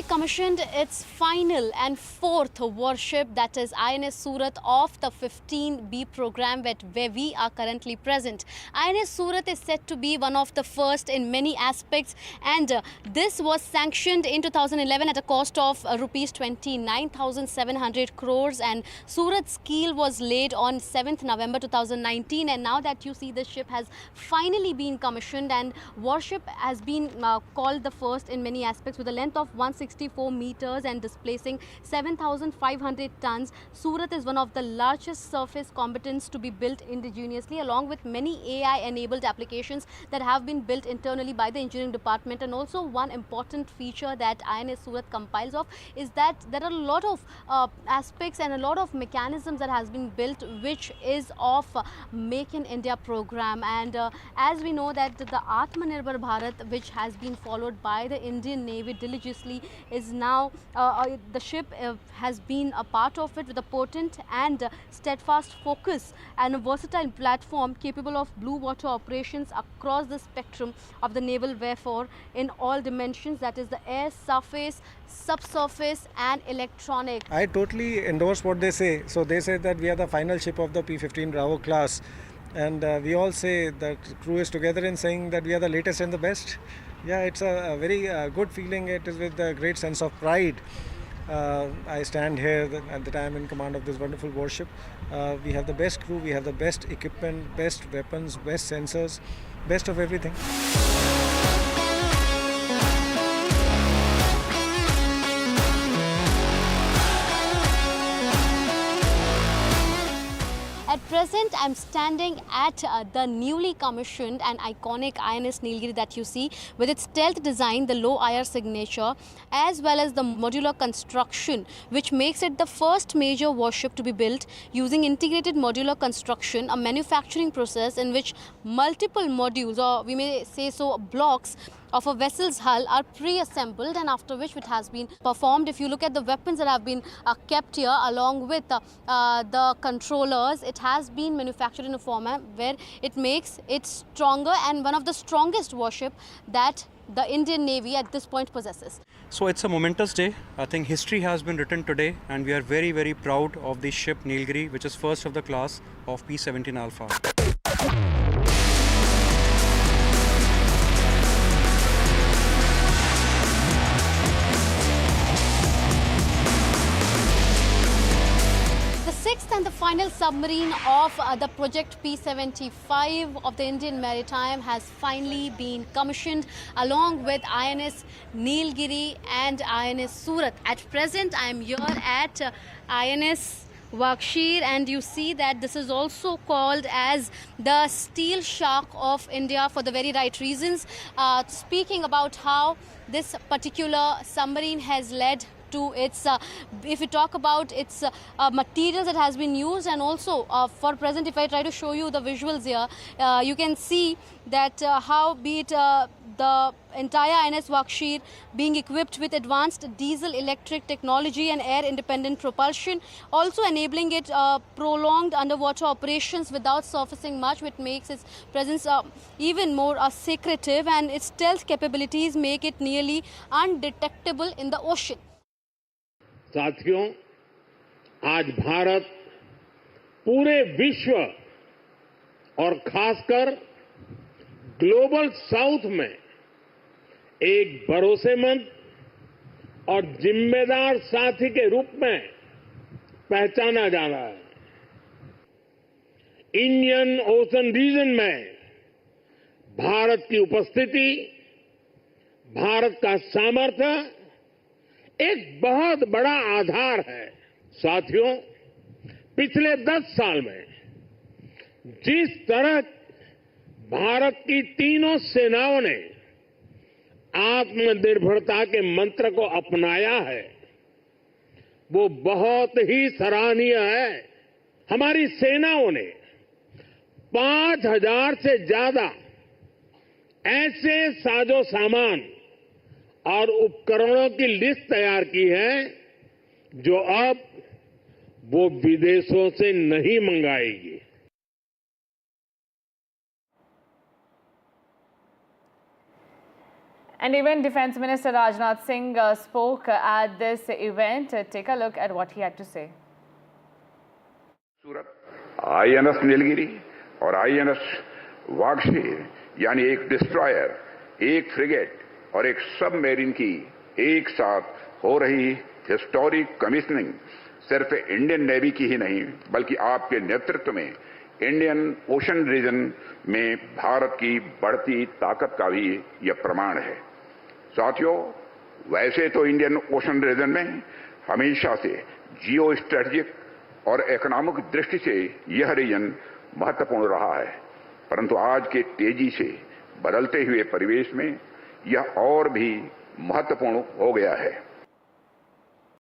commissioned its final and fourth warship, that is INS Surat of the 15B program where we are currently present. INS Surat is said to be one of the first in many aspects, and this was sanctioned in 2011 at a cost of rupees 29,700 crores, and Surat's keel was laid on 7th November 2019, and now that you see the ship has finally been commissioned, and warship has been called the first in many aspects with a length of 164 meters and displacing 7,500 tons. Surat is one of the largest surface combatants to be built indigenously, along with many AI-enabled applications that have been built internally by the engineering department. And also one important feature that INS Surat compiles of is that there are a lot of aspects and a lot of mechanisms that has been built which is of Make in India program. And as we know that the Atmanirbhar Bharat, which has been followed by the Indian Navy diligently, is now the ship has been a part of it with a potent and steadfast focus and a versatile platform capable of blue water operations across the spectrum of the naval warfare in all dimensions, that is the air, surface, subsurface and electronic. I totally endorse what they say. So they say that we are the final ship of the P-15 Bravo class, and we all say that crew is together in saying that we are the latest and the best. Yeah, it's a very good feeling. It is with a great sense of pride. I stand here at the time in command of this wonderful warship. We have the best crew, we have the best equipment, best weapons, best sensors, best of everything. At present, I'm standing at the newly commissioned and iconic INS Nilgiri that you see, with its stealth design, the low IR signature, as well as the modular construction, which makes it the first major warship to be built using integrated modular construction, a manufacturing process in which multiple modules, or we may say so blocks, of a vessel's hull are pre-assembled, and after which it has been performed. If you look at the weapons that have been kept here along with the controllers, it has been manufactured in a format where it makes it stronger and one of the strongest warship that the Indian Navy at this point possesses. So it's a momentous day. I think history has been written today, and we are very, very proud of the ship Nilgiri, which is first of the class of P-17 Alpha. Sixth and the final submarine of the project P-75 of the Indian Maritime has finally been commissioned along with INS Nilgiri and INS Surat. At present, I am here at INS Vakshir, and you see that this is also called as the steel shark of India for the very right reasons. Speaking about how this particular submarine has led to its, if we talk about its materials that has been used, and also for present, if I try to show you the visuals here, you can see that how be it the entire INS Vakshir being equipped with advanced diesel electric technology and air independent propulsion, also enabling it prolonged underwater operations without surfacing much, which makes its presence even more secretive, and its stealth capabilities make it nearly undetectable in the ocean. साथियों, आज भारत पूरे विश्व और खासकर global south में एक भरोसेमंद और जिम्मेदार साथी के रूप में पहचाना जा रहा है। इंडियन ओशन रीजन में भारत की उपस्थिति, भारत का सामर्थ्य एक बहुत बड़ा आधार है। साथियों, पिछले 10 साल में जिस तरह भारत की तीनों सेनाओं ने आत्मनिर्भरता के मंत्र को अपनाया है, वो बहुत ही सराहनीय है। हमारी सेनाओं ने 5,000 से ज्यादा ऐसे साजो सामान और उपकरणों की लिस्ट तैयार की है जो अब वो विदेशों से नहीं मंगाएगी। And even Defence Minister Rajnath Singh spoke at this event. Take a look at what he had to say. Surat INS Nilgiri और INS वागशीर यानी एक डिस्ट्रॉयर, एक फ्रिगेट और एक सबमरीन की एक साथ हो रही हिस्टोरिक कमीशनिंग सिर्फ इंडियन नेवी की ही नहीं बल्कि आपके नेतृत्व में इंडियन ओशन रीजन में भारत की बढ़ती ताकत का भी यह प्रमाण है। साथियों, वैसे तो इंडियन ओशन रीजन में हमेशा से जियो स्ट्रेटेजिक और इकोनॉमिक दृष्टि से यह रीजन महत्वपूर्ण रहा है, परंतु आज के तेजी से बदलते हुए परिवेश में यह और भी महत्वपूर्ण हो गया है।